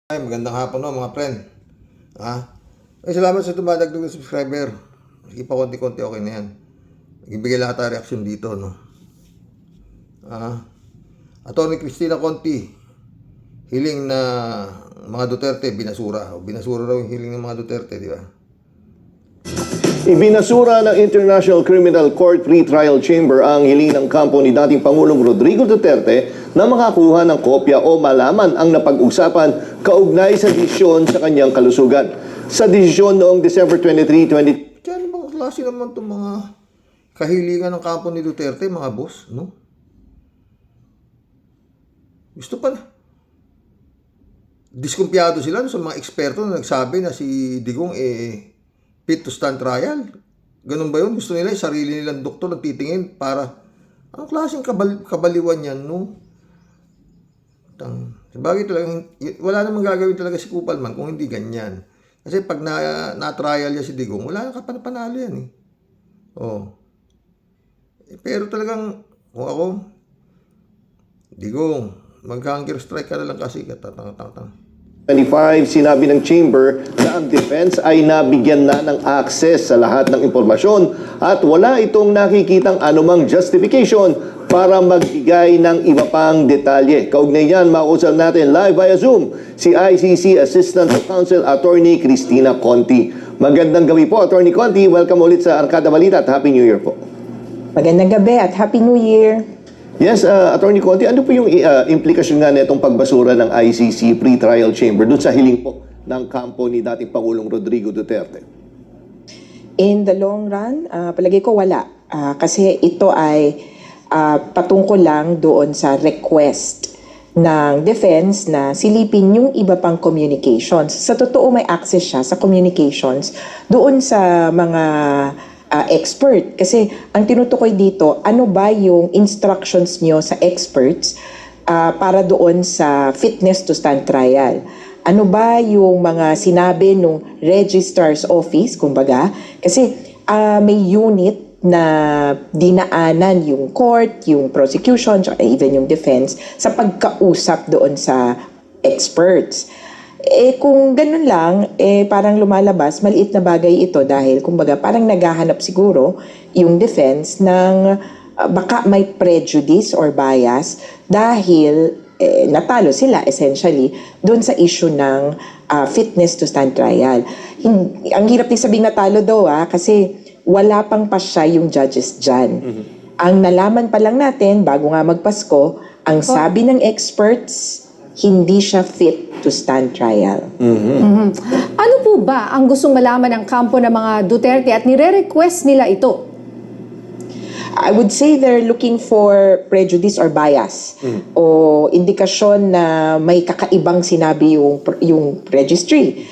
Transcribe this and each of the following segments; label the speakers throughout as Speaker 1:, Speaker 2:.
Speaker 1: Ay, magandang hapon no, mga friend. Salamat sa tumadagdag na subscriber. Sige pa konti-konti, okay na yan. Nagbigay lahat ang reaksyon dito, no. Atty. Cristina Conti, hiling na mga Duterte binasura. Binasura raw yung hiling ng mga Duterte, di ba?
Speaker 2: Ibinasura ng International Criminal Court Pre-Trial Chamber ang hiling ng kampo ni dating Pangulong Rodrigo Duterte na makakuha ng kopya o malaman ang napag-usapan kaugnay sa desisyon sa kanyang kalusugan. Sa desisyon noong December 23, 20...
Speaker 1: Diyan, mga klase naman itong mga kahilingan ng kampo ni Duterte, mga boss, no? Gusto pa na. Diskumpiyado sila sa mga eksperto na nagsabi na si Digong fit to stand trial. Ganun ba yun? Gusto nila yung sarili nilang doktor na titingin para anong klaseng kabaliwan yan, no? Sabagay talagang, wala namang gagawin talaga si Kupalman kung hindi ganyan. Kasi pag na-trial niya si Digong, wala nang kapanalo yan eh. Pero talagang, kung ako, Digong, mag-hunger strike ka na lang kasi.
Speaker 2: 25, sinabi ng Chamber na ang defense ay nabigyan na ng access sa lahat ng impormasyon at wala itong nakikitang anumang justification para magbigay ng iba pang detalye. Kaugnay niyan, makausap natin live via Zoom si ICC Assistant Counsel Attorney Cristina Conti. Magandang gabi po, Attorney Conti. Welcome ulit sa Arkada Balita at Happy New Year po.
Speaker 3: Magandang gabi at Happy New Year.
Speaker 2: Yes, Attorney Conti, ano po yung implikasyon nga nitong pagbasura ng ICC Pre-Trial Chamber doon sa hiling po ng kampo ni dating Pangulong Rodrigo Duterte?
Speaker 3: In the long run, palagi ko wala. Kasi ito ay patungkol lang doon sa request ng defense na silipin yung iba pang communications. Sa totoo may access siya sa communications doon sa mga expert. Kasi ang tinutukoy dito, ano ba yung instructions nyo sa experts para doon sa fitness to stand trial? Ano ba yung mga sinabi nung registrar's office, kumbaga? Kasi may unit na dinaanan yung court, yung prosecution, even yung defense sa pagkausap doon sa experts. Kung ganun lang, parang lumalabas, maliit na bagay ito dahil kumbaga parang naghahanap siguro yung defense ng baka may prejudice or bias dahil natalo sila essentially doon sa issue ng fitness to stand trial. Ang hirap din sabing natalo daw kasi wala pang pasya yung judges dyan. Ang nalaman pa lang natin bago nga magpasko, ang sabi ng experts, hindi siya fit to stand trial.
Speaker 4: Ano po ba ang gustong malaman ng kampo ng mga Duterte at nire-request nila ito?
Speaker 3: I would say they're looking for prejudice or bias o indikasyon na may kakaibang sinabi yung registry.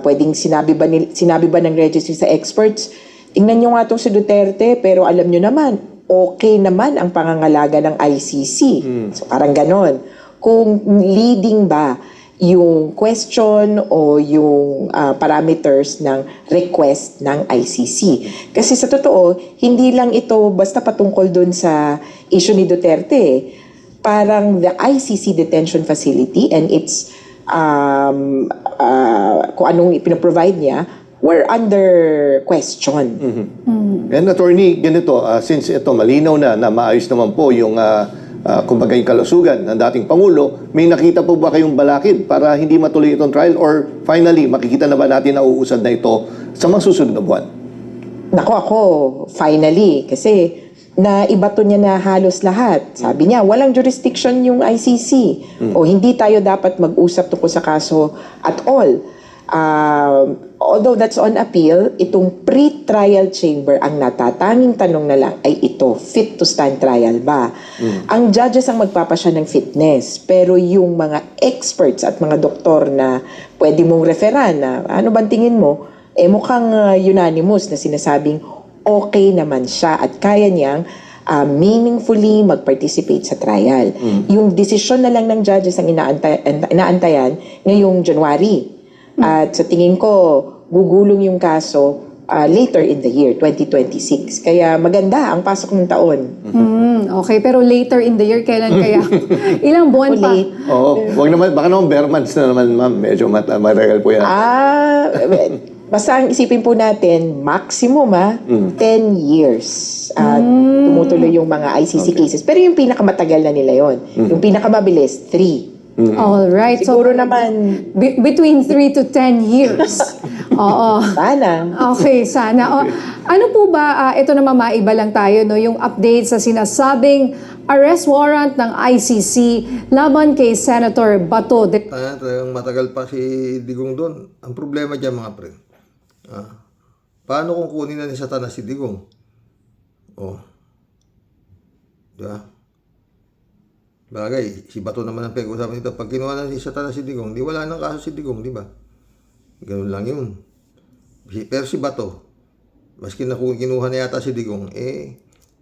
Speaker 3: Pwedeng sinabi ba ng registry sa experts, tingnan nyo nga itong si Duterte pero alam nyo naman, okay naman ang pangangalaga ng ICC. So parang ganon. Kung leading ba yung question o yung parameters ng request ng ICC. Kasi sa totoo, hindi lang ito basta patungkol dun sa issue ni Duterte. Parang the ICC detention facility and its kung anong ipinaprovide niya were under question.
Speaker 2: And Attorney, ganito, since ito malinaw na maayos naman po yung kumbaga yung kalusugan ng dating Pangulo, may nakita po ba kayong balakid para hindi matuloy itong trial or finally makikita na ba natin na uusad na ito sa mga susunod na buwan?
Speaker 3: Ako, finally, kasi naibato niya na halos lahat. Sabi niya, walang jurisdiction yung ICC o hindi tayo dapat mag-usap tungkol sa kaso at all. Although that's on appeal, itong pre-trial chamber, ang natatanging tanong na lang ay ito, fit to stand trial ba? Ang judges ang magpapasya ng fitness, pero yung mga experts at mga doktor na pwede mong referan na ano bang tingin mo, mukhang unanimous na sinasabing okay naman siya at kaya niyang meaningfully mag-participate sa trial. Yung desisyon na lang ng judges ang inaantayan ngayong January. At sa tingin ko, gugulong yung kaso later in the year, 2026. Kaya maganda ang pasok ng taon.
Speaker 4: Okay, pero later in the year, kailan kaya? Ilang buwan pa?
Speaker 3: Late.
Speaker 2: Oo, wag naman, baka naman bare months na naman, ma'am. Medyo matagal po yan.
Speaker 3: Basta ang isipin po natin, maximum 10 years. Tumutuloy yung mga ICC cases. Pero yung pinakamatagal na nila yon. Yung pinakamabilis, 3.
Speaker 4: All right.
Speaker 3: Siguro naman,
Speaker 4: Between 3 to 10 years. Oo.
Speaker 3: sana.
Speaker 4: Okay, sana. Ano po ba, ito naman maiba lang tayo, no? Yung update sa sinasabing arrest warrant ng ICC laban kay Senator Bato.
Speaker 1: Talagang matagal pa si Digong doon. Ang problema dyan mga pre, paano kung kunin na ni Satanas si Digong? Oh. Diba? Bagay, si Bato naman ang pag-usapan nito. Pag kinuha na si Satanas si Digong, di wala nang kaso si Digong, di ba? Ganun lang yun. Pero si Bato, maski na kung kinuha na yata si Digong,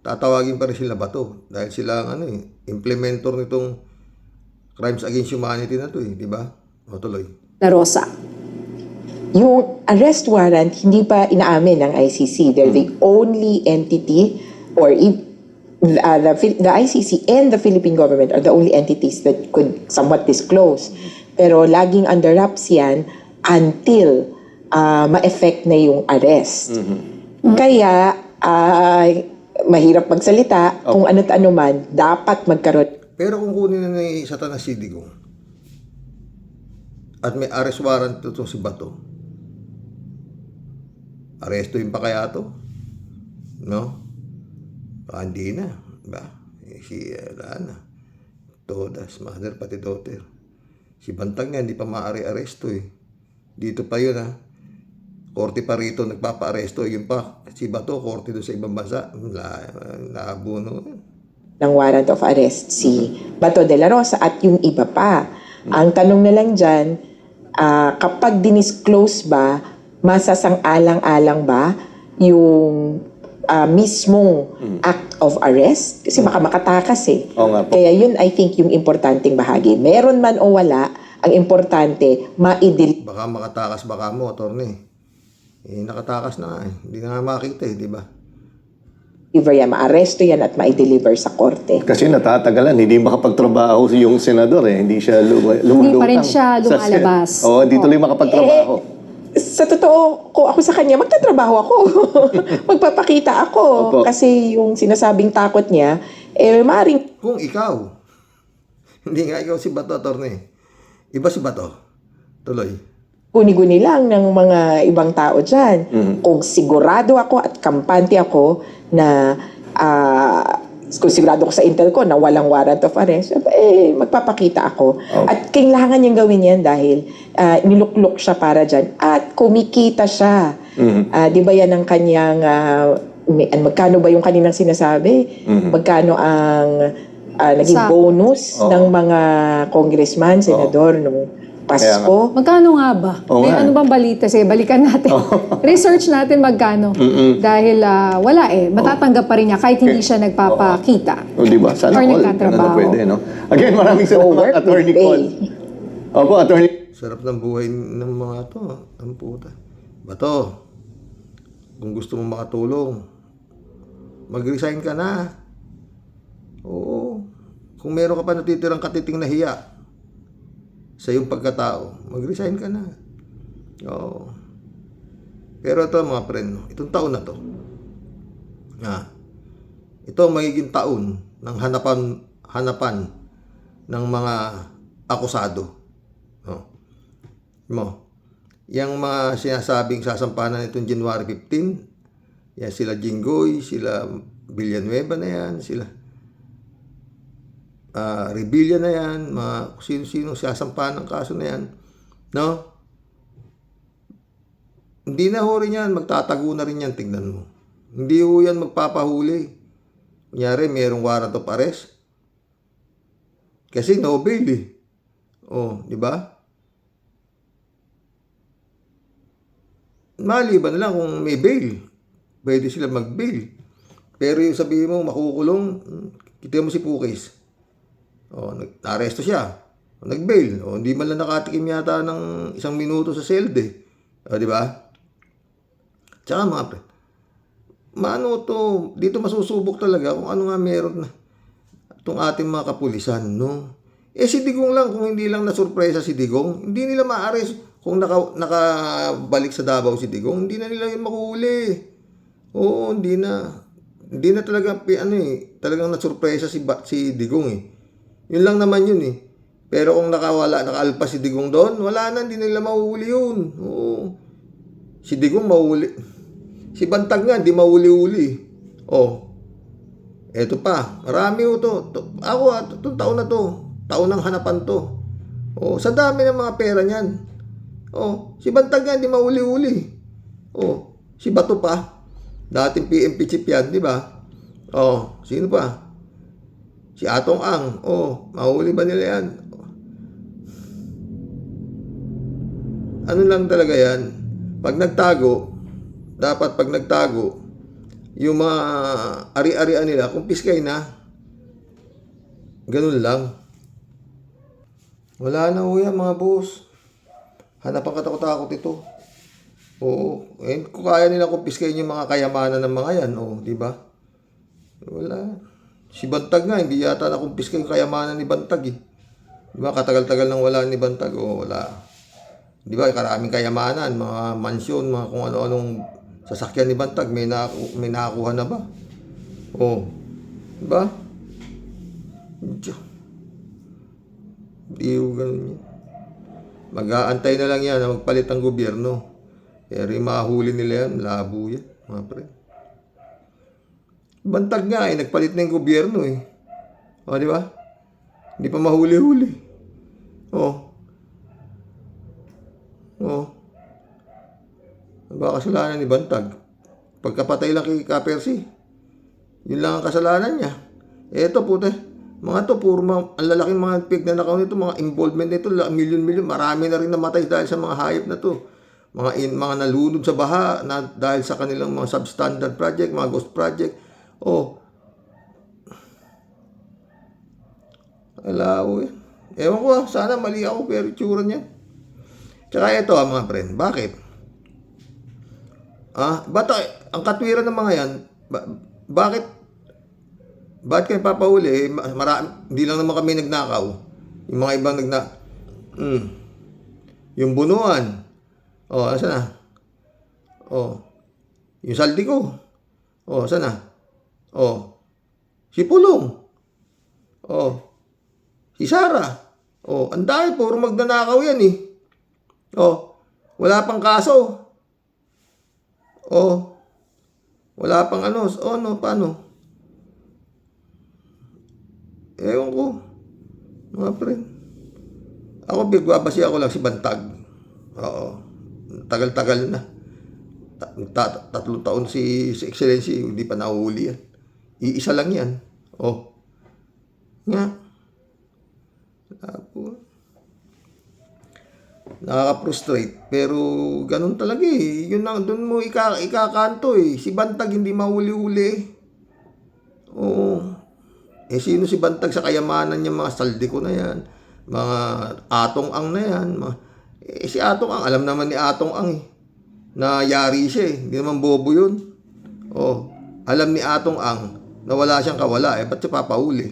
Speaker 1: tatawagin pa rin sila Bato. Dahil sila ang implementor nitong crimes against humanity na to di ba? O tuloy.
Speaker 4: La Rosa.
Speaker 3: Yung arrest warrant, hindi pa inaamin ng ICC. They're the only entity, or the ICC and the Philippine government are the only entities that could somewhat disclose. Pero laging under wraps yan until ma-effect na yung arrest. Kaya, mahirap magsalita. Kung ano't ano man, dapat magkaroon.
Speaker 1: Pero kung kunin na ni Satanas si Digong at may arrest warrant itong si Bato, arestuin pa kaya to? No? Hindi na. Diba? Wala na. Todas, mother, pati daughter. Si Bantang nga, hindi pa maaari-aresto Dito pa yun Korte pa rito, nagpapa-aresto. Yun pa, si Bato, korte doon sa ibang bansa. Nabuno.
Speaker 3: Ng warrant of arrest si Bato de la Rosa at yung iba pa. Ang tanong na lang dyan, kapag dinisclose ba, masasang-alang-alang ba yung mismong act of arrest? Kasi baka makatakas
Speaker 2: Oo nga po.
Speaker 3: Kaya yun, I think, yung importanteng bahagi. Meron man o wala, ang importante, ma-deliver
Speaker 1: Baka makatakas baka mo, attorney. Nakatakas na nga Hindi na nga makita di ba?
Speaker 3: yan, ma-arresto yan at ma-deliver sa korte.
Speaker 2: Kasi natatagalan, hindi makapagtrabaho yung senador Hindi siya lumulutang.
Speaker 4: Hindi pa rin siya lumalabas.
Speaker 2: Hindi tuloy makapagtrabaho.
Speaker 3: Sa totoo, kung ako sa kanya, magtatrabaho ako. Magpapakita ako.
Speaker 2: Opo.
Speaker 3: Kasi yung sinasabing takot niya, maaaring
Speaker 1: Kung ikaw, hindi nga ikaw si Bato, attorney. Iba si Bato. Tuloy.
Speaker 3: guni-guni lang ng mga ibang tao dyan. Kung sigurado ako at kampante ako na kung sigurado ko sa intel ko na walang warrant of arrest, magpapakita ako. At kailangan niyang gawin yan dahil niluklok siya para dyan at kumikita siya. Di ba yan ang kanyang, magkano ba yung kaninang sinasabi? Magkano ang naging bonus ng mga congressman, senador, nung Pasko?
Speaker 4: Magkano nga ba?
Speaker 2: Oo nga.
Speaker 4: Ano bang balita? Sige, balikan natin. Research natin magkano. Dahil wala matatanggap pa rin niya kahit hindi siya nagpapakita.
Speaker 2: Di ba? Sana
Speaker 4: Or
Speaker 2: all.
Speaker 4: nagtatrabaho.
Speaker 2: Ganun pwede, no? Again, maraming salamat, Attorney Paul. Opo, Attorney.
Speaker 1: Sarap ng buhay ng mga to. Ang puta. Bato, kung gusto mo makatulong, mag-resign ka na. Oo. Kung meron ka pa natitirang katiting na hiya sa iyong pagkatao, mag-resign ka na. Oo. Pero ito mga friend, itong taon na to, ito ang magiging taon ng hanapan ng mga akusado. Yang mga sinasabing sasampanan itong January 15, yan sila Jinggoy, sila Villanueva na yan, sila Rebilla na yan, mga sino-sino sasampahan ng kaso na yan, no? Hindi na ho rin yan, magtatago na rin yan, tignan mo. Hindi ho yan magpapahuli. Kunyari, mayroong warrant of arrest. Kasi no bail di ba? Maliban na lang kung may bail. Pwede sila mag-bail. Pero yung sabihin mo, makukulong, kita mo si Pukis. Na-aresto siya. Nag-bail. Hindi man lang nakatikim yata ng 1 minuto sa selde. Di ba? Tsaka mga pre, maano to, dito masusubok talaga kung ano nga meron na itong ating mga kapulisan, no? Si Digong lang, kung hindi lang nasurpresa si Digong, hindi nila ma-arrest kung nakabalik sa Davao si Digong, hindi na nila yun makuhuli. Oo, hindi na. Hindi na talaga, talagang nasurpresa si Digong eh. Yun lang naman yun eh. Pero kung nakaalpas si Digong doon, wala na, hindi nila mahuhuli yun. Oo. Si Digong mahuhuli. Si Bantag nga, hindi mahuli-huli. Oh. Eto pa, marami to. Ako, itong taon na to. Taon ng hanapan to. Oh, sa dami ng mga pera niyan. Oh, si Bantag nga, hindi mahuli-huli. Oh, si Bato pa. Dating PMP chief yan, di ba? Oh, sino pa? Si Atong Ang. Oh, mahuli ba nila yan? Ano lang talaga yan? Pag nagtago, dapat pag nagtago, yung mga ari-arian nila, kumpiskay na. Ganun lang. Wala na ho yan, mga boss. Hanap ang katakot-takot ito. Oo. Kung kaya nila kumpiskayin yung mga kayamanan ng mga yan, di ba? Wala. Si Bantag nga, hindi yata nakumpiskay yung kayamanan ni Bantag eh. Di ba? Katagal-tagal nang wala ni Bantag. Wala. Di ba? Karaming kayamanan, mga mansyon, mga kung ano-anong sasakyan ni Bantag, may nakakuha na ba? Di ba? Hindi yung ganun yan. Mag-aantay na lang yan na magpalit ang gobyerno. Pero yung mahuli nila yan, labo yan, mga pre. Bantag nga nagpalit na yung gobyerno eh. Di ba? Hindi pa mahuli-huli. Ano ba kasalanan ni Bantag? Pagkapatay lang kay Kapersi. Yun lang ang kasalanan niya. Eto puta, mga to, puro ang lalaking mga pignanakaw nito, mga involvement nito, milyon-milyon, marami na rin namatay dahil sa mga hayop na to. Mga nalunod sa baha na dahil sa kanilang mga substandard project, mga ghost project. Alaw eh. Ewan ko sana mali ako pero itsura niya. Tsaka ito mga friend, bakit? Ang katwiran ng mga yan, bakit kayo papahuli? Hindi lang naman kami nagnakaw. Yung mga ibang yung bunuan. Asa na? Yung saldi ko. Asa na? Si Pulong. Si Sara. Ang dahil puro magnanakaw yan eh. Wala pang kaso. Wala pang ano. Paano? Ewan ko. Mga friend. Ako, bigwabasi ako lang si Bantag. Tagal-tagal na. 3 taon si Excellency, hindi pa nahuhuli yan. Iisa lang yan. Nga. Nakaka-frustrate. Pero ganun talaga eh. Yun lang, dun mo ikakanto eh. Si Bantag hindi mahuli-huli. Sino si Bantag sa kayamanan niya, mga saldi ko na yan. Mga Atong Ang na yan. Si Atong Ang, alam naman ni Atong Ang eh. Na yari siya eh. Hindi naman bobo yun. Alam ni Atong Ang na wala siyang kawala ba't siya papahuli?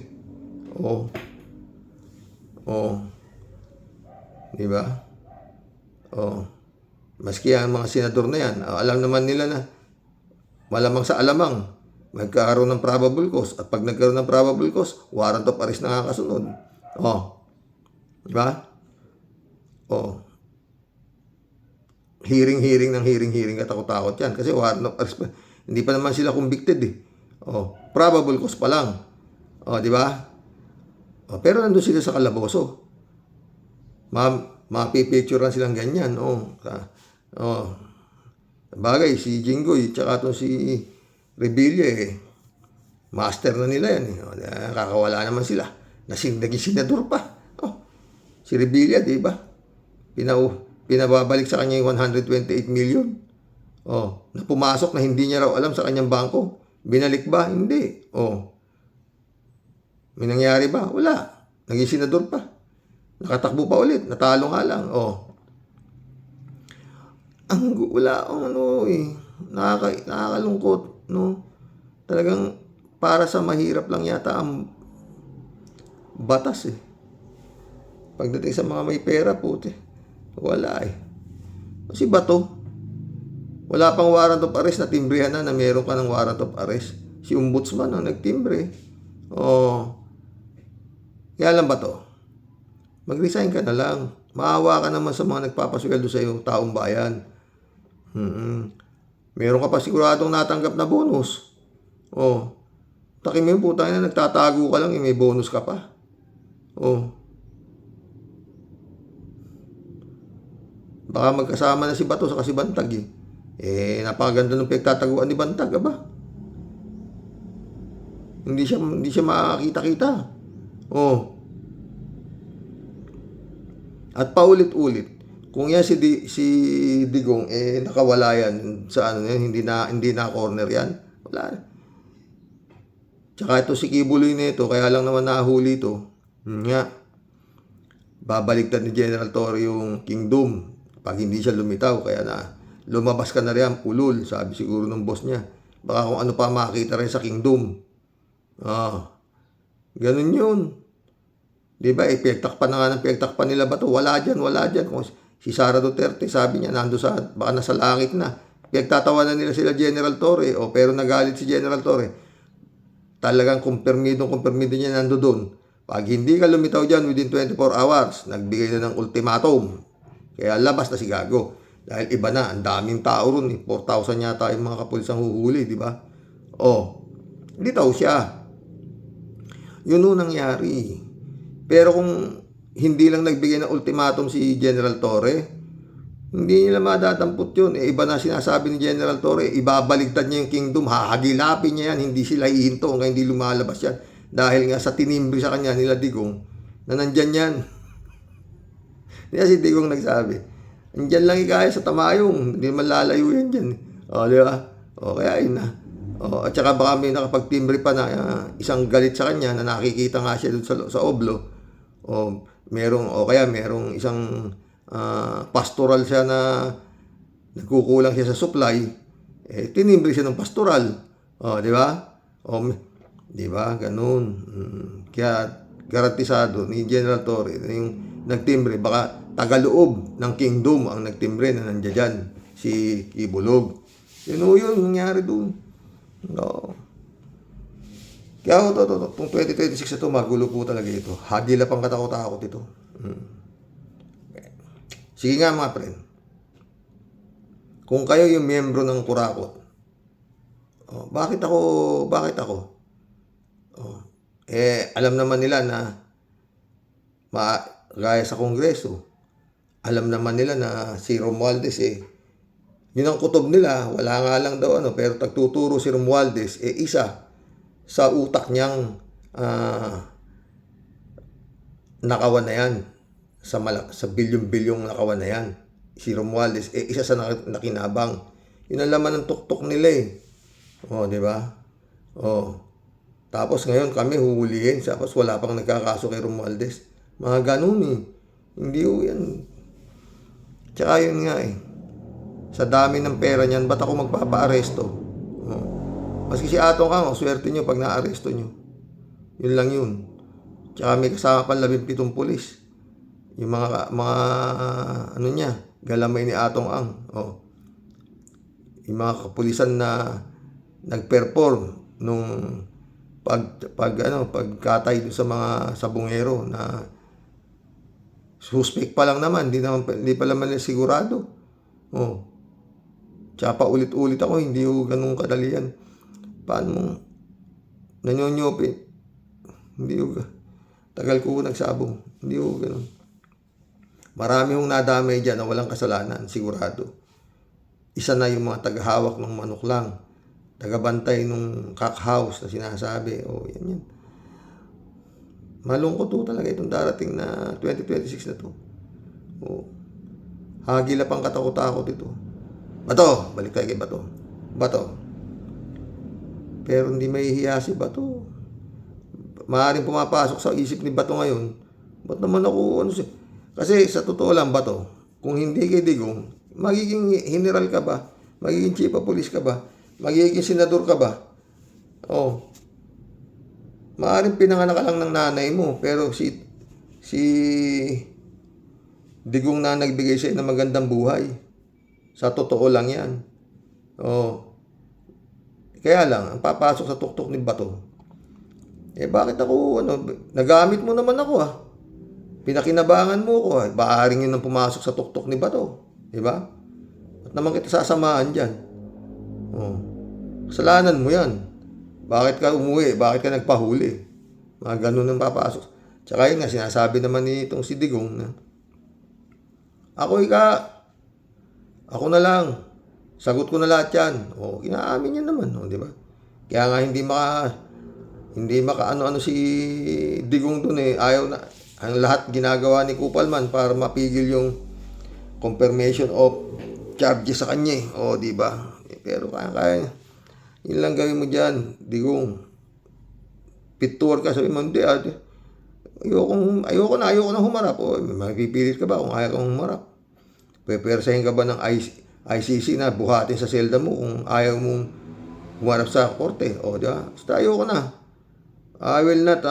Speaker 1: Di ba? Maski ang mga senador na yan, alam naman nila na malamang sa alamang magkakaroon ng probable cause. At pag nagkaroon ng probable cause, warrant of arrest na kakasunod. Di ba? Hearing katakot-takot yan. Kasi warrant of arrest, hindi pa naman sila convicted eh. Probable cause pa lang. Di ba? Pero nandun sila sa kalaboso. Mapipicture lang silang ganyan. Bagay, si Jinggoy, tsaka to si Revilla master na nila yan. Kakawala naman sila. Naging senador pa. Si Revilla, di ba? Pinababalik sa kanya yung 128 million. Na pumasok na hindi niya raw alam sa kanyang bangko. Binalik ba? Hindi. May nangyari ba? Wala. Naging senador pa. Nakatakbo pa ulit. Natalo nga lang. Wala akong nakakalungkot, no? Talagang para sa mahirap lang yata ang batas eh. Pagdating sa mga may pera, puti, wala eh. Si Bato, wala pang warrant of arrest, na timbrehan na meron ka ng warrant of arrest. Si Ombudsman ang nagtimbre. Oh. Kaya lang ba to? Mag-resign ka na lang. Maawa ka naman sa mga nagpapasweldo sa iyo, taong bayan. Meron ka pa siguradong natanggap na bonus. Oh. Takin mo yung putang na nagtatago ka lang, may bonus ka pa. Oh. Baka magkasama na si Bato sa si Bantag eh. Napakaganda ng pagtataguan ni Bantag, aba. Hindi siya makakita-kita. Oh. At paulit-ulit, kung yan si Digong nakawala yan sa ano yan, hindi na corner yan. Wala. Tsaka ito si Kibuloy nito, kaya lang naman nahuli ito. Nga. Babaliktad ni General Torre yung Kingdom pag hindi siya lumitaw, kaya na lumabas ka na rin, ulol, sabi siguro ng boss niya. Baka kung ano pa makita rin sa Kingdom. Ganun yun. Diba, pinagtakpan na nga ng pinagtakpan nila Bato. Wala dyan. Kung si Sara Duterte, sabi niya, baka nasa langit na. Pinagtatawanan nila sila General Torre, pero nagalit si General Torre. Talagang kumpirmido niya nando doon. Pag hindi ka lumitaw dyan within 24 hours, nagbigay na ng ultimatum. Kaya labas na si Gago. Dahil iba na, ang daming tao ron. 4,000 yata yung mga kapulisang huhuli, di ba? Litaw siya. Yun nun nangyari. Pero kung hindi lang nagbigay ng ultimatum si General Torre, hindi nila madadampot yun. Iba na sinasabi ni General Torre, ibabaligtad niya yung Kingdom, hahagilapin niya yan, hindi sila ihinto hanggang hindi lumalabas yan. Dahil nga sa tinimbre sa kanya nila Digong, na nandyan yan. Kaya si Digong nagsabi, andyan lang ikaya sa Tamayong, hindi man lalayo yan dyan. Di ba? Kaya yun na. At saka baka may nakapagtimbre pa na isang galit sa kanya na nakikita nga siya doon sa Oblo. Merong isang pastoral siya na nagkukulang siya sa supply. Tinimbre siya ng pastoral. Di ba? Di ba? Ganun. Kaya garantisado ni General Torre yung nagtimbre, baka tagaloob ng Kingdom ang nagtimbre na nandiyan dyan, si Ibulog. Yun nangyari doon. Kaya itong 2026 na ito, magulo po talaga ito. Hagila pang katakot-takot ito. Sige nga mga friend. Kung kayo yung miyembro ng Kurakot, bakit ako? Alam naman nila na gaya sa Kongreso, alam naman nila na si Romualdez yun ang kutob nila, wala nga lang daw pero tagtuturo si Romualdez isa sa utak niyang nakawan na yan, sa bilyon-bilyong nakawan na yan, si Romualdez isa sa nakinabang. Yun ang laman ng tuktok nila di ba? Tapos ngayon kami huhulihin, tapos wala pang nagkakaso kay Romualdez. Mga ganun hindi yan. Tsaka yun nga sa dami ng pera niyan, ba't ako magpapa-aresto? Maski si Atong Ang, swerte nyo pag na-aresto nyo. Yun lang yun. Tsaka may kasama pa 17 pulis. Yung mga niya, galamay ni Atong Ang. Yung mga kapulisan na nag-perform nung pagkatay doon sa mga sabungero na suspect pa lang naman, hindi pa naman sigurado. Tsaka pa ulit-ulit ako, hindi ko ganun kadali yan. Paano mo nanyonyope? Hindi ko, tagal ko nagsabong. Hindi ko ganun. Marami hong nadamay dyan na walang kasalanan, sigurado. Isa na yung mga tagahawak ng manok lang, tagabantay nung cock house na sinasabi. Yan. Malungkot talaga itong darating na 2026 na to. Hagila pang katakot-takot ito. Bato, balik tayo kay Bato. Pero hindi mahihiya si Bato. Maaaring pumapasok sa isip ni Bato ngayon, ba't naman ako kasi sa totoo lang Bato, kung hindi kay Digong, magiging general ka ba? Magiging chief of police ka ba? Magiging senador ka ba? Oh. Maaaring pinanganak ka lang ng nanay mo, pero si Digong na nagbigay sa'yo ng magandang buhay. Sa totoo lang yan. Oh. Kaya lang, ang papasok sa tuktok ni Bato, bakit ako, nagamit mo naman ako Pinakinabangan mo ko Baaring yun ang pumasok sa tuktok ni Bato. Diba? At naman kita sasamahan dyan. Oh. Kasalanan mo yan. Bakit ka umuwi? Bakit ka nagpahuli? Mga ganun ang papasok. Tsaka yun nga, sinasabi naman nitong si Digong na ako na lang. Sagot ko na lahat yan. O, inaamin niya naman. O, di ba? Kaya nga hindi maka ano-ano si Digong dun Ayaw na. Ang lahat ginagawa ni Kupalman para mapigil yung confirmation of charges sa kanya. O, di ba? Pero kaya niya. Yun lang gawin mo dyan, Digong. Pituwar ka, sabi mo, hindi ayoko na humarap. O, mapipilit ka ba kung ayaw kang humarap? Pepersahin ka ba ng ICC na buhatin sa selda mo kung ayaw mong humarap sa korte? O, di ba? Basta ayoko na. I will not,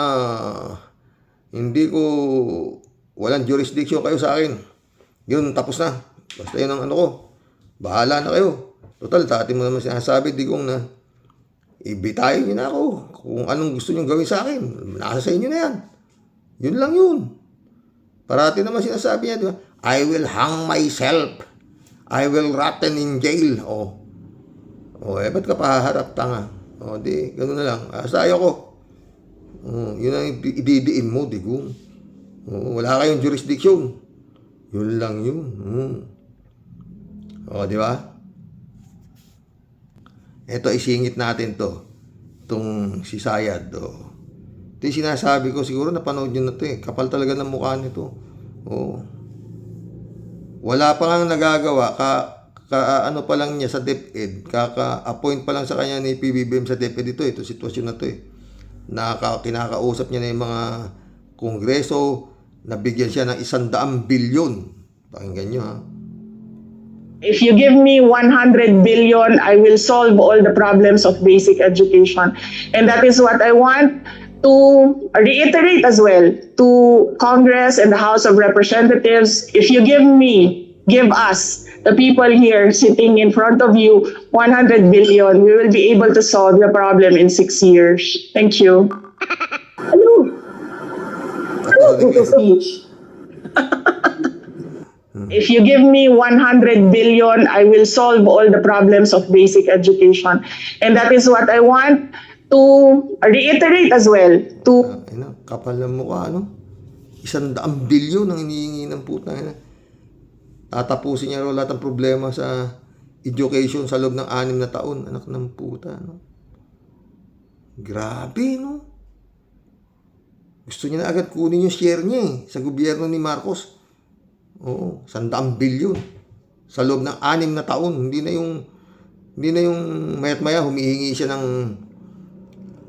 Speaker 1: walang jurisdiction kayo sa akin. Yun, tapos na. Basta yun ang ano ko. Bahala na kayo. Total, dati mo naman sinasabi, Digong, na ibitayin niyo na ako. Kung anong gusto niyo gawin sa akin, nasa sa inyo na yan. Yun lang yun. Parati naman sinasabi niya, di ba? I will hang myself. I will rotten in jail. Ba't ka paharap, tanga? Di, gano'n na lang. Sayo ko. Yun ang ididiin mo, Digong. Wala kayong jurisdiction. Yun lang yun. Di ba? Ito, isingit natin to. Itong si Sayad. Ito yung sinasabi ko. Siguro napanood nyo na to Kapal talaga ng mukha nito. Wala pa nga nagagawa. Ano pa lang niya sa DepEd. Kaka-appoint pa lang sa kanya ni PBBM sa DepEd ito sitwasyon na to kinakausap niya na yung mga kongreso. Nabigyan siya ng 100 bilyon. Pakinggan nyo
Speaker 5: If you give me 100 billion, I will solve all the problems of basic education. And that is what I want to reiterate as well to Congress and the House of Representatives. If you give us, the people here sitting in front of you, 100 billion, we will be able to solve the problem in 6 years. Thank you. Hello. Speech. If you give me 100 billion, I will solve all the problems of basic education. And that is what I want to reiterate as well to...
Speaker 1: Kapal ng mukha, 100 bilyon ang hinihingi ng puta. Tatapusin niya raw lahat ng problema sa education sa loob ng 6 na taon. Anak ng puta, Grabe, Gusto niya na agad kunin yung share niya sa gobyerno ni Marcos. 100 bilyon sa loob ng 6 na taon. Hindi na yung mayat maya humihingi siya ng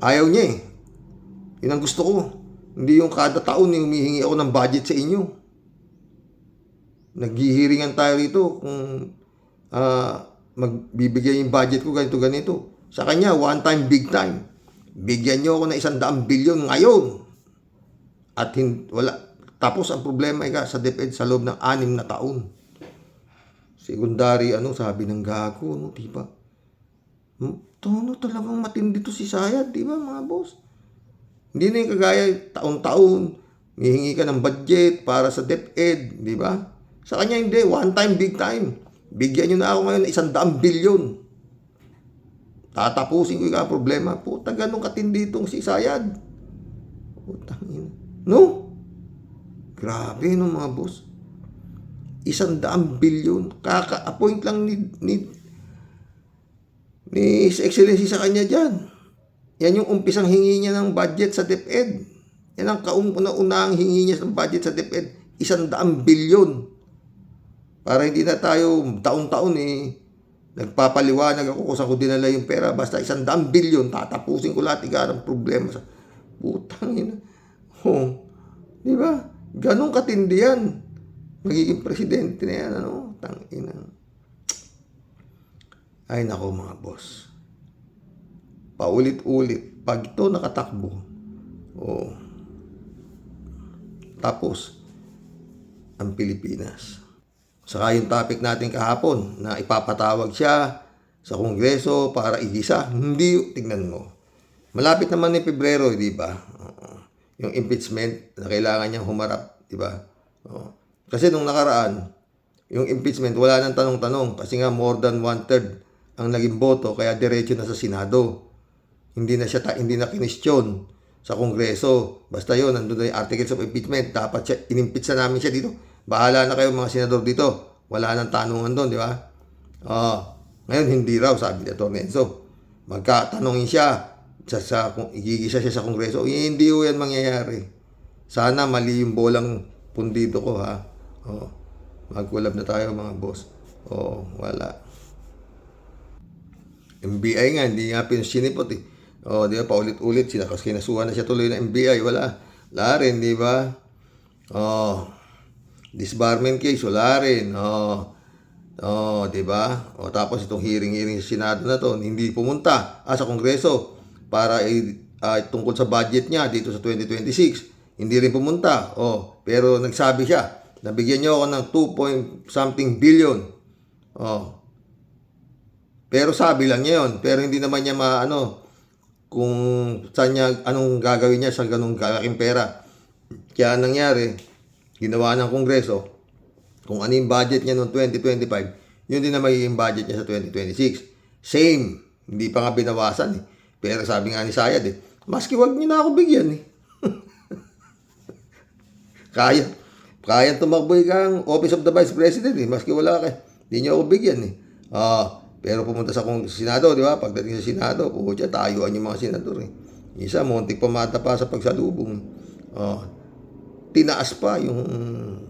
Speaker 1: ayaw niya Yun ang gusto ko. Hindi yung kada taon humihingi ako ng budget sa inyo. Naghihiringan tayo rito kung magbibigay yung budget ko ganito. Sa kanya, one time, big time. Bigyan niyo ako ng 100 bilyon ngayon. At wala. Tapos ang problema sa DepEd sa loob ng 6 na taon. Secondary, sabi ng gago, diba? Talagang matindi to si Sayad, diba mga boss? Hindi na yung kagaya taon-taon, hihingi ka ng budget para sa DepEd, diba? Sa kanya hindi, one time, big time. Bigyan nyo na ako ngayon ng 100 bilyon. Tatapusin ko yung problema. Puta, ganun katindi itong si Sayad. Putang ina. No? Grabe mga boss. 100 bilyon. Kaka-appoint lang ni His Excellency sa kanya dyan. Yan yung umpisang hingi niya ng budget sa DepEd. Yan ang kauna-unahang hingi niya ng budget sa DepEd. 100 bilyon. Para hindi na tayo taon-taon nagpapaliwanag ako kung saan ko dinala yung pera. Basta 100 bilyon. Tatapusin ko lahat ng problema. Putang ina. Diba? Ganong katindi yan. Magiging presidente na yan, Tangina. Ay nako mga boss. Paulit-ulit. Pag ito nakatakbo, oh, tapos ang Pilipinas. Saka yung topic natin kahapon na ipapatawag siya sa Kongreso para igisa. Hindi, tignan mo. Malapit naman ni Pebrero, di ba? Yung impeachment na kailangan niyang humarap, di ba? Kasi nung nakaraan, yung impeachment, wala nang tanong-tanong kasi nga more than 1/3 ang naging boto kaya diretso na sa Senado. Hindi na kinestyon sa Kongreso. Basta yun, nandun na yung articles of impeachment. Dapat siya, inimpeach na namin siya dito. Bahala na kayo mga senador dito. Wala nang tanungan doon, di ba? Ngayon, hindi raw, sabi ni Atty. Enzo. Magkatanongin siya kung igigisa siya sa Kongreso. Hindi ho yan mangyayari. Sana mali yung bolang pundido ko, ha? Mag-collab na tayo, mga boss. Wala. NBI nga, hindi nga sinipot eh. Di ba, paulit-ulit, kinasuhan na siya tuloy ng NBI. Wala rin, di ba? Disbarment case, wala rin. Di ba? Tapos itong hearing sa Senado na to, hindi pumunta sa Kongreso para tungkol sa budget niya dito sa 2026. Hindi rin pumunta. Pero nagsabi siya, nabigyan niyo ako ng 2 billion. Pero sabi lang niya yun. Pero hindi naman niya kung saan niya, anong gagawin niya sa ganung kalaking pera. Kaya nangyari, ginawa ng Kongreso, kung ano yung budget niya noong 2025, yun din na magiging budget niya sa 2026. Same. Hindi pa nga binawasan eh. Pero sabi nga ni Sayad maski wag niyo na ako bigyan eh. Kaya tumakbo kang Office of the Vice President eh. Maski wala ka. Hindi niyo ako bigyan eh. Pero pumunta sa Senado, di ba? Pagdating sa Senado, tayuan yung mga senador eh. Isa, muntik pamata pa sa pagsalubong. Tinaas pa yung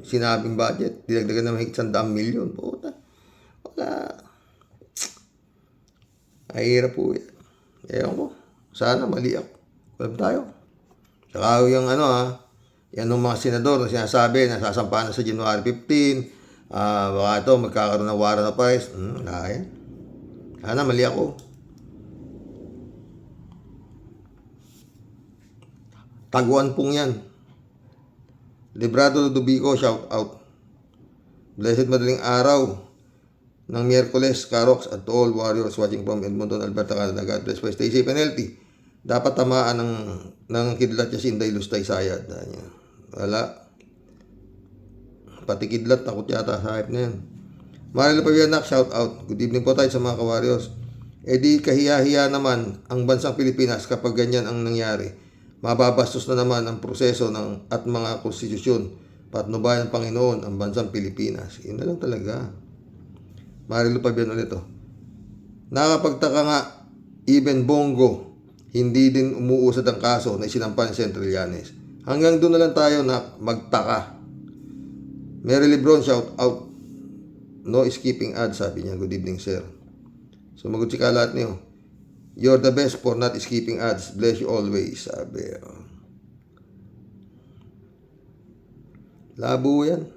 Speaker 1: sinabing budget. Dinagdagan na mahigit 100 milyon. Wala. Ay, hirap po yan. Ewan ko. Sana mali ako. Alam tayo. Saka yung yan ng mga senador na sinasabi na sasampahan na sa January 15. Baka ito, magkakaroon ng warrant of arrest. Wala yan. Sana mali ako. Taguan pong yan. Librado Ludovico, shout out. Blessed madaling araw ng Miyerkules, Karox, at all warriors watching from Edmonton, Alberta, Canada. God bless. Stay safe and healthy. Dapat tamaan ng kidlat niya si Inday Lustay Sayad. Wala. Pati kidlat, takot yata sa hype na yan. Marilo Pavianak, shout out. Good evening po tayo sa mga kawaryos. Di kahiya-hiya naman ang bansang Pilipinas kapag ganyan ang nangyari. Mababastos na naman ang proseso at mga konstitusyon. Patnubayan ng Panginoon ang bansang Pilipinas. Yun na lang talaga. Marilo Pavian ulit Nakapagtaka nga, even Bongo, hindi din umuusad ang kaso na isinampa ni Sen. Trillanes. Hanggang doon na lang tayo na magtaka. Mary Lebron, shout out. No skipping ads, sabi niya. Good evening, sir. Sumagot si Kalat niyo. You're the best for not skipping ads. Bless you always, sabi. Labo yan.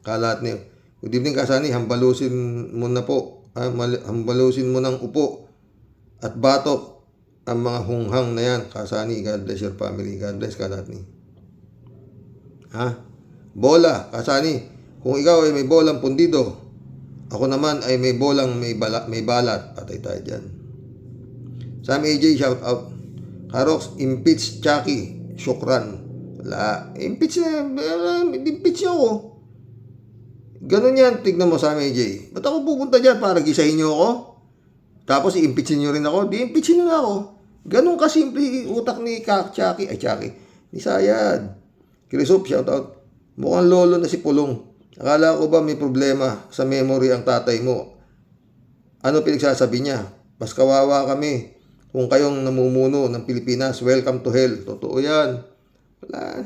Speaker 1: Kalat niyo. Good evening, Kasani. Hambalusin mo na po. Hambalusin mo ng upo at batok ang mga hunghang na yan. Kasani, God bless your family. God bless Kalat niyo. Bola, Kasani, kung ikaw ay may bolang pundido, ako naman ay may bolang may balat, patay tayo dyan. Sam AJ, shout out. Karox, impeach Chucky, syukran. Wala, impeach niyo ako. Ganun yan, tignan mo Sam AJ. Ba't ako pupunta dyan para gisahin niyo ako? Tapos i-impeachin niyo rin ako? Di-impeachin niyo na ako. Ganun kasimple utak ni Chucky, ni Sayad. Kirisop, shout out. Mukhang lolo na si Pulong. Akala ko ba may problema sa memory ang tatay mo? Ano pinagsasabi niya? Mas kawawa kami kung kayong namumuno ng Pilipinas. Welcome to hell. Totoo yan. Wala.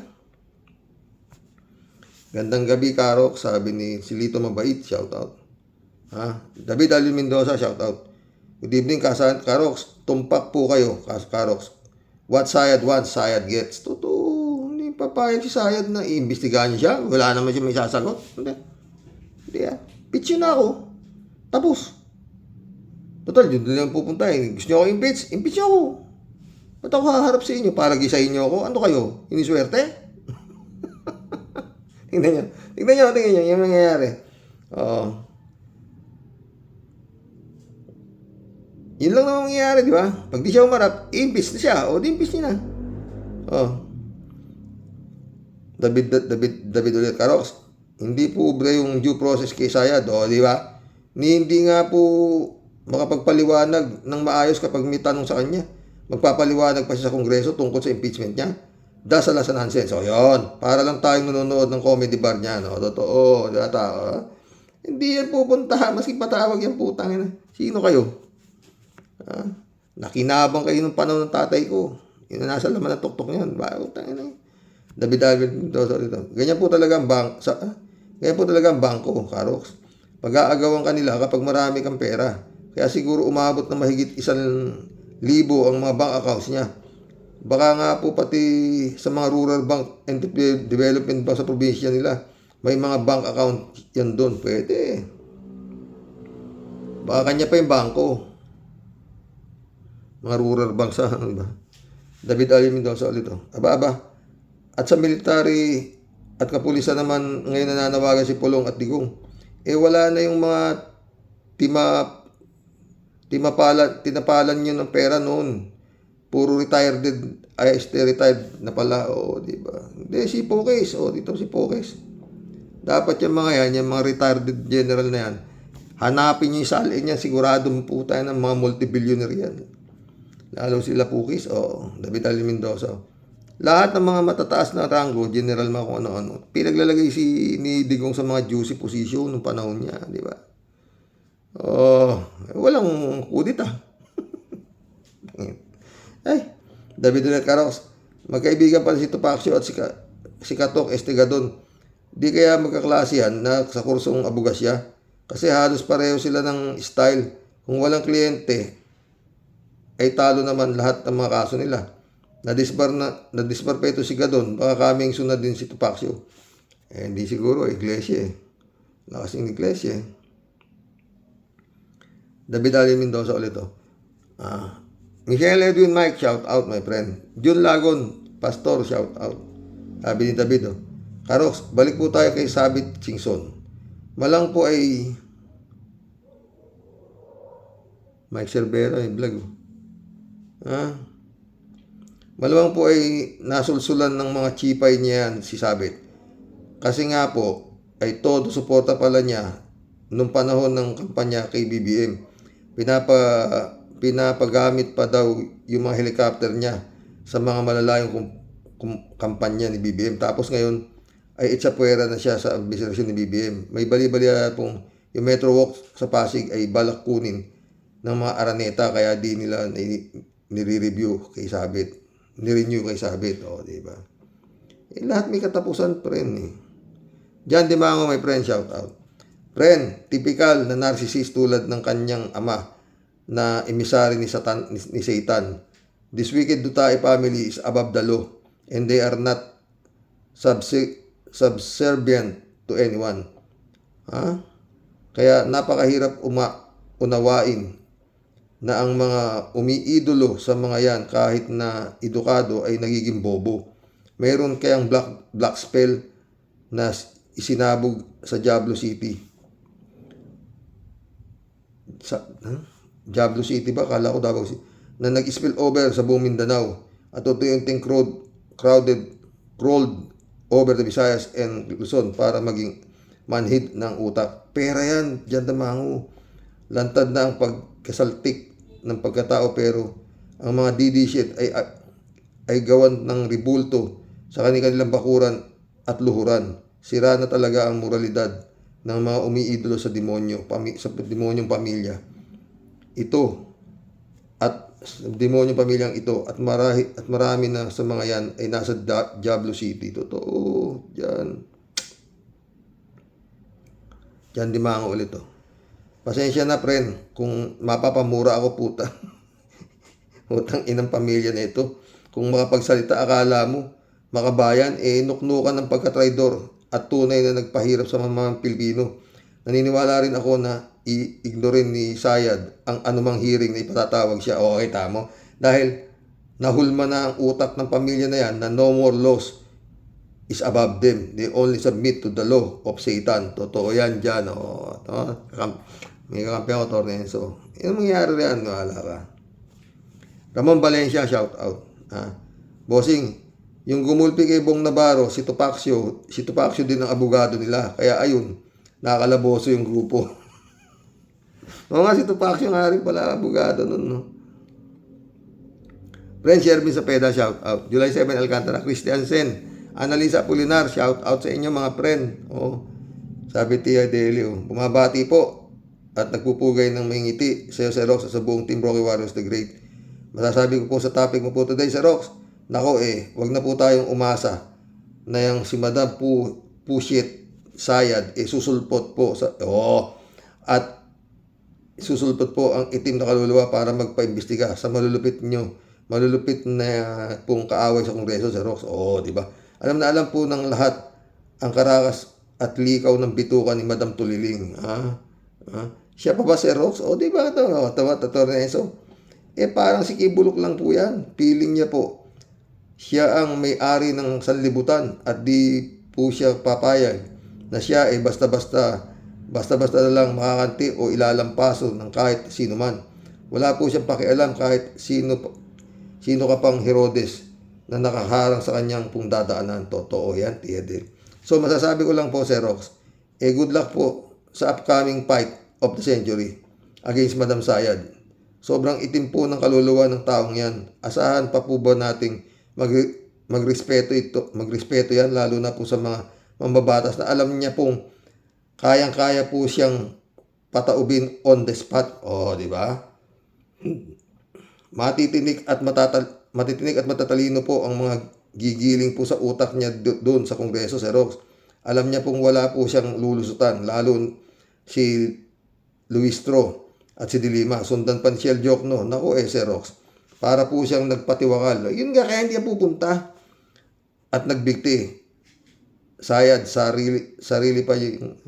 Speaker 1: Gandang gabi, Karok. Sabi ni Silito Mabait. Shout out. David Alvin Mendoza. Shout out. Good evening, Karok. Tumpak po kayo, Karok. What Sayad wants, Sayad gets. Totoo. Papayag si Sayad na iimbestigahan niya siya. Wala naman siya may sasagot. Hindi. Pitch yun na ako. Tapos. Total, yun doon lang pupunta eh. Gusto nyo ako impeach? Impeach nyo ako. Ba't ako haharap sa inyo? Para gisahin nyo ako? Ano kayo? Iniswerte? Tingnan nyo yung nangyayari. Yun lang naman mangyayari, di ba? Pag di siya umarap, i-impeach na siya. O, di-impeach niya na. David ulit, Karox, hindi po bre yung due process kay Sayad, o, di ba? Hindi nga po makapagpaliwanag ng maayos kapag may tanong sa kanya. Magpapaliwanag pa siya sa Kongreso tungkol sa impeachment niya. Dasal sa nonsense. So, yun. Para lang tayong nanonood ng comedy bar niya, no? Totoo. Hindi yan pupunta. Maski patawag yan, putang ina. Sino kayo? Nakinabang kayo ng panahon ng tatay ko. Yun na nasa laman ng tuktok niyan. Putang ina. David dito. Ganyan po talaga ang bangko, Karox. Pag-aagawan kanila kapag marami kang pera. Kaya siguro umabot na mahigit 1,000 ang mga bank accounts niya. Baka nga po pati sa mga rural bank and development bank sa probinsya nila, may mga bank account yan doon. Pwede. Baka kanya pa yung bangko. Mga rural bank sa, diba? David Ali Mendoza ulit. Aba. At sa military at kapulisan naman, ngayon nananawagan si Pulong at Digong. Wala na yung mga tinapalan nyo ng pera noon. Puro retired, retired na pala, di ba? Hindi, si Pokes, dito si Pokes. Dapat yung mga retired general na yan, hanapin nyo yung sali niya, siguradong po tayo ng mga multi-billionaire yan. Lalo sila Pokes, David Ali Mendoza. Lahat ng mga matataas na rango, general mga kung ano-ano, pinaglalagay ni Digong sa mga juicy position nung panahon niya, di ba? Walang kudita. David Ulet Carox, magkaibigan pala si Tupacio at si Katok Estegadon. Di kaya magkaklase yan na sa kursong abogasya? Kasi halos pareho sila ng style. Kung walang kliyente, ay talo naman lahat ng mga kaso nila. Nadisbar pa ito si Gadon, baka kaming sunod din si Tupacio. Hindi siguro, iglesia eh. Nakasing iglesia eh. David Ali Mendoza ulit Michael Edwin Mike, shout out my friend. Jun Lagon, Pastor, shout out. Sabi ni David, Karox, balik po tayo kay Sabit Chingson. Malang po ay Mike Cervera, vlog. Malamang po ay nasulsulan ng mga chipay niya yan, si Sabit. Kasi nga po, ay todo suporta pala niya nung panahon ng kampanya kay BBM. Pinapagamit pa daw yung mga helicopter niya sa mga malalayong kampanya ni BBM. Tapos ngayon, ay itsapuera na siya sa administrasyon ni BBM. May bali-bali pong yung Metro Walk sa Pasig ay balak kunin ng mga Araneta, kaya di nila nire-review kay Sabit. Nirenew kay Sabit, di ba? Lahat may katapusan, friend eh. John Dimango, my friend, shout out. Friend, typical na narcissist tulad ng kanyang ama na emisary ni Satan. This wicked Duterte family is above the law and they are not subservient to anyone. Kaya napakahirap unawain na ang mga umiidolo sa mga yan kahit na edukado ay nagiging bobo. Mayroon kayang black spell na isinabog sa Diablo City. Diablo City ba? Kala ko Davao City. Na nag-spill over sa buong Mindanao at unti-unting crawled over the Visayas and Luzon para maging manhid ng utak. Pera yan, Jan Damango. Lantad na ang pagkasaltik ng pagkatao, pero ang mga DD shit ay gawan ng ribulto sa kanilang bakuran at luhuran. Sira na talaga ang moralidad ng mga umiidolo sa demonyo, sa demonyong pamilya. Ito at demonyong pamilyang ito at marami na sa mga yan ay nasa Diablo City. Totoo, Diyan Dimango ulit Pasensya na, friend, kung mapapamura ako, puta. Utang inang pamilya na ito. Kung makapagsalita, akala mo, makabayan, nuknukan ng pagkatraidor at tunay na nagpahirap sa mga Pilipino. naniniwala rin ako na i-ignorin ni Sayad ang anumang hearing na ipatatawag siya. Okay, tamo. Dahil nahulma na ang utak ng pamilya na yan na no more laws is above them. They only submit to the law of Satan. Totoo yan dyan. May kakampi ako, Tornenso. Yan ang mangyayari yan. Wala ka. Ramon Valencia, shout out. Bossing, yung gumulpi kay Bong Navarro, si Tupacio din ang abogado nila. Kaya ayun, nakakalaboso yung grupo. Oo nga, si Tupacio nga rin pala abogado nun, no? Friend Shervin Sapeda, shout out. July 7, Alcantara, Christiansen. Annalisa Apolinar, shout out sa inyo mga friend. Sabi Tia Delio, bumabati po at nagpupugay ng may ngiti sa Sir Rox sa buong Team Rocky Warriors the Great. Masasabi ko po sa topic mo po today, Sir Rox, nako wag na po tayong umasa na yung si Madam Pushit Sayad susulpot po sa at susulpot po ang itim na kaluluwa para magpaimbestiga sa malulupit na pong kaaway sa Kongreso, Sir Rox. Di ba? Alam na alam po ng lahat ang karakas at likaw ng bituka ni Madam Tuliling. Siya pa ba, Sir Rox? Di ba ito? Tornenso. Parang si Kibulok lang po yan. Feeling niya po, siya ang may-ari ng sanlibutan at di po siya papayag na siya basta-basta na lang makakanti o ilalampaso ng kahit sino man. Wala po siyang pakialam kahit sino ka pang Herodes na nakaharang sa kanyang pong dadaanan. Totoo yan, Tiedel. So masasabi ko lang po, Sir Rox, good luck po sa upcoming fight of the century against Madam Sayad. Sobrang itim po ng kaluluwa ng taong yan. Asahan pa po ba nating magrespeto yan, lalo na po sa mga mambabatas na alam niya pong kayang-kaya po siyang pataubin on the spot. Di ba? Matitinik at matatalino po ang mga gigiling po sa utak niya doon sa Kongreso, Sir Rox. Alam niya pong wala po siyang lulusutan, lalo si Luistro at si Dilima. Sundan pa ni Shell Jokno. Naku Sir Rox, para po siyang nagpatiwakal. Yun nga, kaya hindi pupunta at nagbigti. Sayad, sarili pa yung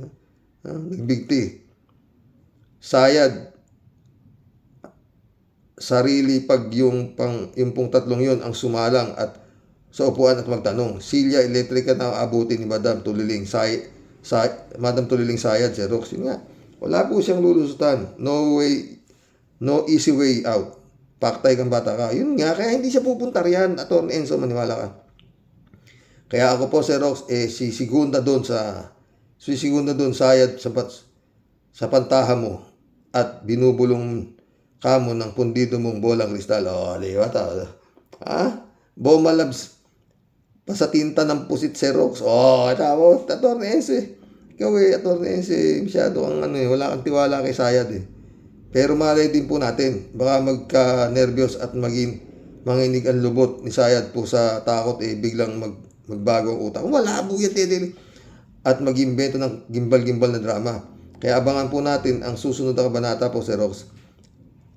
Speaker 1: nagbigti. Sayad, sarili pag yung pong tatlong yun ang sumalang at sa upuan at magtanong. Silya Electrica na abutin ni Madam Tuliling Madam Tuliling Sayad, Sir Rox. Yun nga, wala po siyang lulusutan. No easy way out. Paktay kang bata ka. Yun nga, kaya hindi siya pupunta riyan. Atty. Enzo, maniwala ka. Kaya ako po, Sir Rox, sisigunda doon Sayad sa pantaha mo at binubulong kamo ng pundido mong bolang kristal. Di ba ta? Boma Labs, pasatinta ng pusit, Sir Rox. Tamo, Atty. Enzo. Ikaw Atty. Enzo, masyado kang wala kang tiwala kay Sayad Pero malay din po natin, baka magka-nervyos at manginig ang lubot ni Sayad po sa takot biglang magbago ang utak. Wala po yan, at mag-imbento ng gimbal-gimbal na drama. Kaya abangan po natin ang susunod na kabanata po, Sir Rox.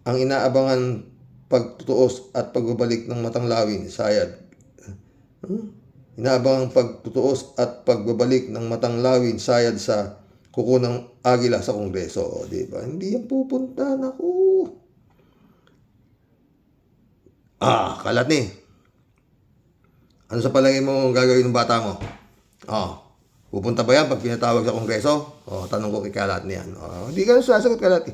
Speaker 1: Ang inaabangan pagtutuos at pagbabalik ng Matanglawin, Sayad. Inaabangan pagtutuos at pagbabalik ng Matanglawin, Sayad sa kuko ng agila sa Kongreso. Di ba? Hindi yan pupunta. Naku. Kalat ni. Ano sa palagay mo gagawin ng bata mo? Pupunta ba yan pag pinatawag sa Kongreso? Tanong ko kay Kalat niyan. Hindi ka na sasagot, Kalat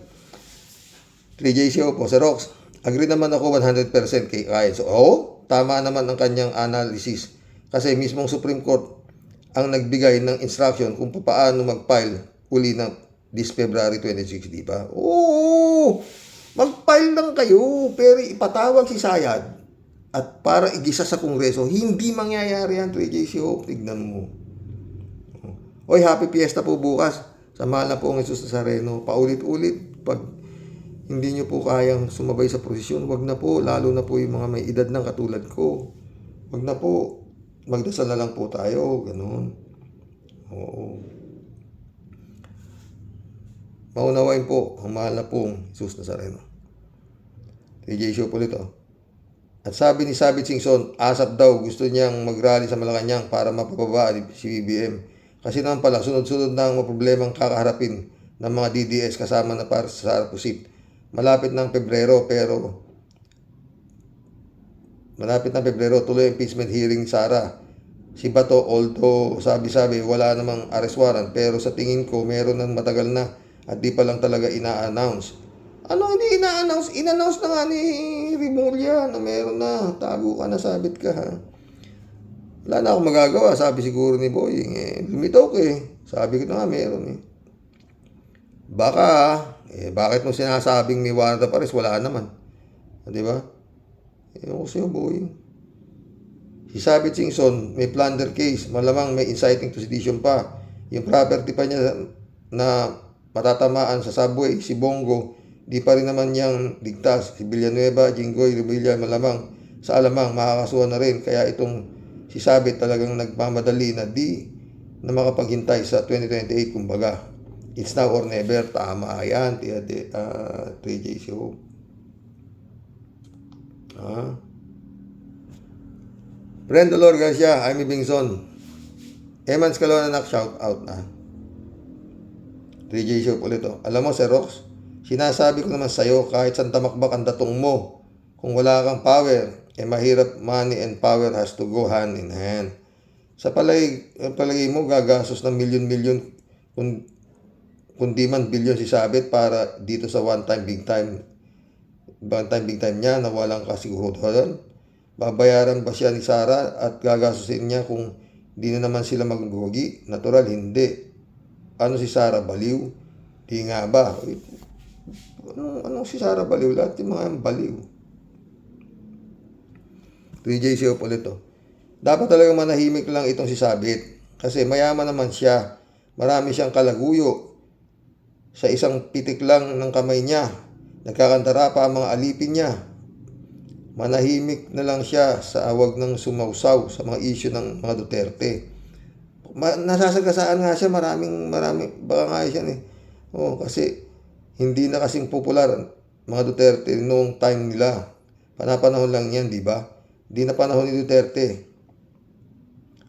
Speaker 1: 3JCO po, Sir Rox. Agree naman ako 100% kay Kyle. So, tama naman ang kanyang analysis. Kasi mismong Supreme Court ang nagbigay ng instruction kung paano mag-file uli ng this February 26, di ba? Mag-file lang kayo, pero ipatawag si Sayad at para igisa sa Kongreso. Hindi mangyayari yan, 3JCO. Tignan mo. Happy Fiesta po bukas. Samahan na po ang Jesus Nazareno. Paulit-ulit. Pag hindi nyo po kayang sumabay sa prosesyon, wag na po. Lalo na po yung mga may edad ng katulad ko. Wag na po. Magdasal na lang po tayo. Ganun. Maunawain po ang mahal na pong Jesus Nazareno. 3J Show po nito. At sabi ni Sabit Singson, ASAP daw gusto niyang mag-rally sa Malacanang para mapababa si BBM. Kasi naman pala, sunod-sunod na ang problemang kakaharapin ng mga DDS kasama na para sa Sara Pusit. Malapit ng Pebrero tuloy impeachment hearing Sara. Si Bato, although sabi-sabi wala namang arrest warrant, pero sa tingin ko meron ng matagal na at di pa lang talaga ina-announce. Ano hindi ina-announce? In-announce na nga ni Rimulya na meron na. Tago ka na, sabit ka ha. Wala na akong magagawa, sabi siguro ni Boying. Lumitaw ko eh. Sabi ko na nga meron eh. Baka, bakit mo sinasabing may warrant of arrest? Wala naman. Di ba? Ewan ko sa'yo, Boying. Si Sabit Singson, may plunder case. Malamang may inciting to sedition pa. Yung property pa niya na matatamaan sa subway, si Bongo, di pa rin naman niyang ligtas. Si Villanueva, Jinggoy, Rubilla, malamang sa alamang makakasuhan na rin. Kaya itong si Sabit talagang nagmamadali na na makapaghintay sa 2028 kumbaga. It's now or never. Tama yan. 3J Show. Friend Dolor Garcia, Amy Bingson. Emans Calona, shout out na. 3J Show ulit to. Alam mo, Sir Rox, sinasabi ko naman sa'yo, kahit saan tamakbak ang datong mo, kung wala kang power, mahirap. Money and power has to go hand in hand. Sa palagay mo, gagastos ng milyon-milyon kundi man bilyon si Sabit para dito sa one time big time niya na walang kasiguruhan. Babayaran ba siya ni Sara at gagastusin niya kung di na naman sila maggugi? Natural, hindi. Ano si Sara, baliw? Di nga ba? Anong si Sara baliw? Lahat yung mga baliw. 3J Show ulit to. Dapat talagang manahimik lang itong si Sabit. Kasi mayaman naman siya. Marami siyang kalaguyo. Sa isang pitik lang ng kamay niya, nagkakantara pa ang mga alipin niya. Manahimik na lang siya sa awag ng sumausaw sa mga issue ng mga Duterte. Nasasagasaan nga siya, maraming baka nga siya eh. Kasi hindi na kasing popular mga Duterte noong time nila. Panapanahon lang yan, di ba? Di na panahon ni Duterte.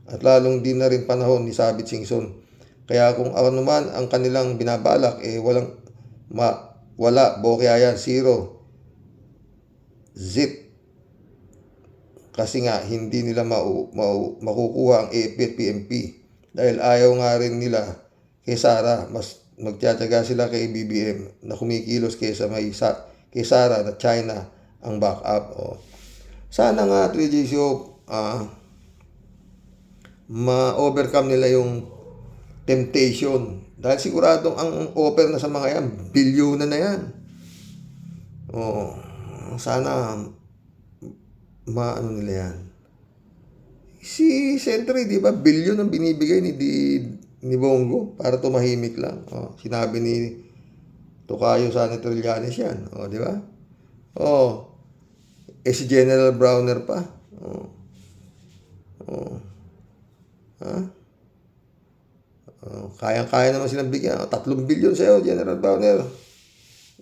Speaker 1: At lalong di na rin panahon ni Sabit Singson. Kaya kung ano naman ang kanilang binabalak, wala, bokya yan, zero. Zip. Kasi nga, hindi nila makukuha ang AFP at PNP. Dahil ayaw nga rin nila kay Sara, mas magtsatsaga sila kay BBM na kumikilos kay Sara na China ang backup. Sana nga 3J Show, ma-overcome nila yung temptation. Dahil siguradong ang offer na sa mga yan, bilyonan na yan. Sana maano nila yan. Si Sentry, di ba, bilyon ang binibigay ni Bongo para tumahimik lang. Sinabi ni Tocayo Sana Trillanes yan. Di ba? Si General Browner pa. Kayang-kaya naman silang bigyan. 3 bilyon sa'yo, General Browner.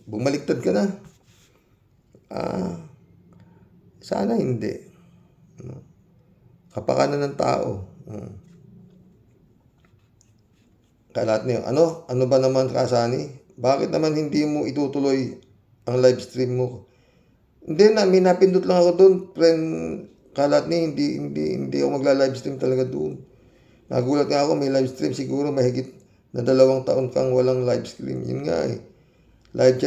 Speaker 1: Bumaliktad ka na. Sana hindi. Kapakanan ng tao. Kalat niyo. Ano ba naman, Kasani? Bakit naman hindi mo itutuloy ang live stream mo? Hindi na, may napindot lang ako doon. Friend, Kalat niyo, hindi ako magla-live stream talaga doon. Nagulat nga ako, may live stream siguro mahigit na 2 taon kang walang live stream. Yun nga eh. Live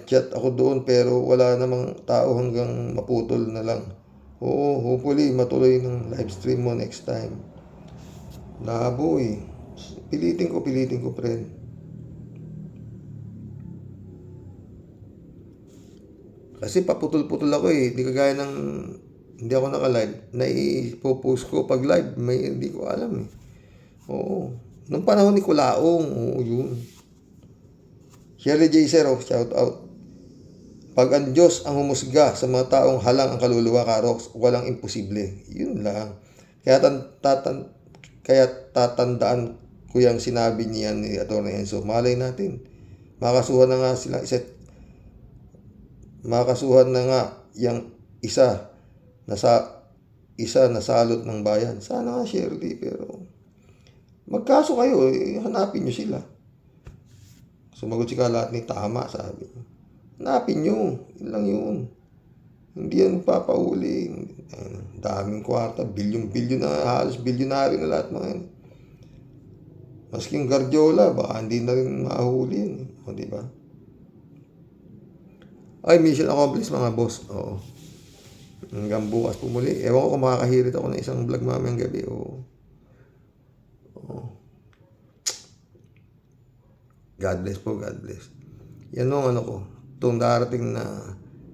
Speaker 1: chat ako doon pero wala namang tao hanggang maputol na lang. Hopefully matuloy ng live stream mo next time. Labo eh. Pilitin ko, friend. Kasi paputol-putol ako eh. Hindi kagaya ng hindi ako naka-live. Naipopost ko pag live. Hindi ko alam eh. Nung panahon ni Kulaong. Yun. Shirley J. Zero, shout out. Pag ang Diyos ang humusga sa mga taong halang ang kaluluwa, Karox, walang imposible. Yun lang. Kaya tatandaan ko yung sinabi niya ni Atty. Enzo. Malay natin. Makasuhan na nga yung isa na salot ng bayan. Sana nga, Shirley, pero Magkaso kayo, hanapin nyo sila. Sumagot si Kalatni, tama, sabi niya. Hanapin nyo, yun lang yun. Hindi yan papauli. Daming kwarta, bilyon-bilyon na, halos bilyonary na lahat mga yan. Maski yung Guardiola, baka hindi na rin mahuli yan. O, di ba? Ay, mission accomplished mga boss. Oo. Hanggang bukas pumuli. Ewan ko kung makakahirit ako ng isang vlog mamayang gabi. Oo. God bless po, God bless. Yan ang ano ko. Itong darating na,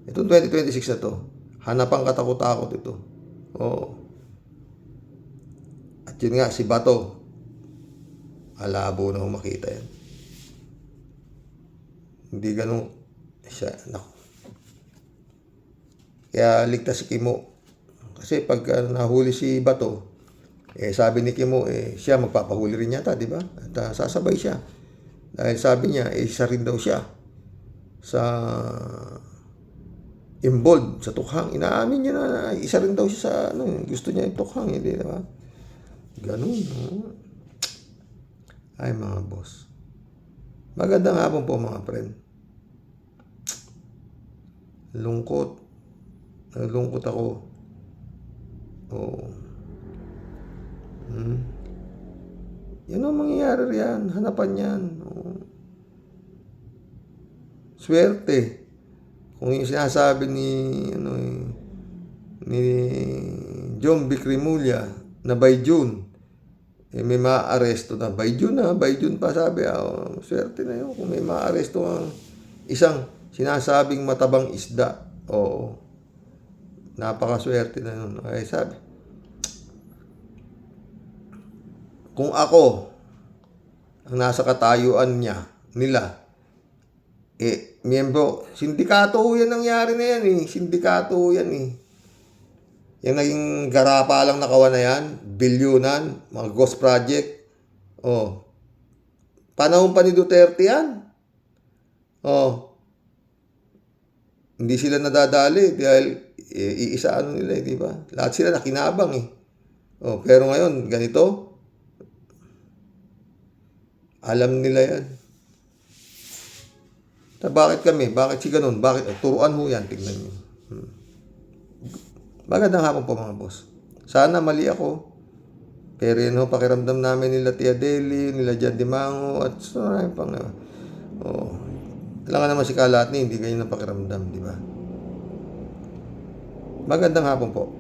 Speaker 1: itong 2026 na to, hanapang katakot-takot ito. Oo. At yun nga, si Bato, malabo na makita yan. Hindi ganun siya, naku. Kaya ligtas si Kimo. Kasi pag nahuli si Bato, sabi ni Kimo, siya magpapahuli rin yata, di ba? At sasabay siya. Dahil sabi niya, isa rin daw siya sa involved sa tukhang. Inaamin niya na isa rin daw siya sa gusto niya yung tukhang, di ba? Ganun, no? Ay, mga boss. Magandang hapon po, mga friend. Lungkot ako. Oo. Yan ang mangyayari riyan. Hanapan yan. Oo. Swerte. Kung yung sinasabi ni John Bicrimulya na by June, may maa-aresto na. By June pa sabi. Swerte na yun. Kung may maa-aresto ang isang sinasabing matabang isda. Oo. Napakaswerte na yun. Ay sabi, kung ako ang nasa katayuan nila, miyembro, sindikato yan nangyari na yan Sindikato yan Yung naging garapa lang na kawan na yan, bilyunan, mga ghost project. Panahon pa ni Duterte yan. Hindi sila nadadali dahil iisa nila, di ba? Lahat sila nakinabang pero ngayon, ganito, alam nila yan. Bakit kami? Bakit si ganun? Bakit? Turuan ho yan. Tignan nyo. Magandang hapon po mga boss. Sana mali ako. Pero yun ho, pakiramdam namin nila Tia Deli, nila Jan Dimango, at marami pang alam nga naman si Kalatni, hindi ganyan ang pakiramdam, di ba? Magandang hapon po.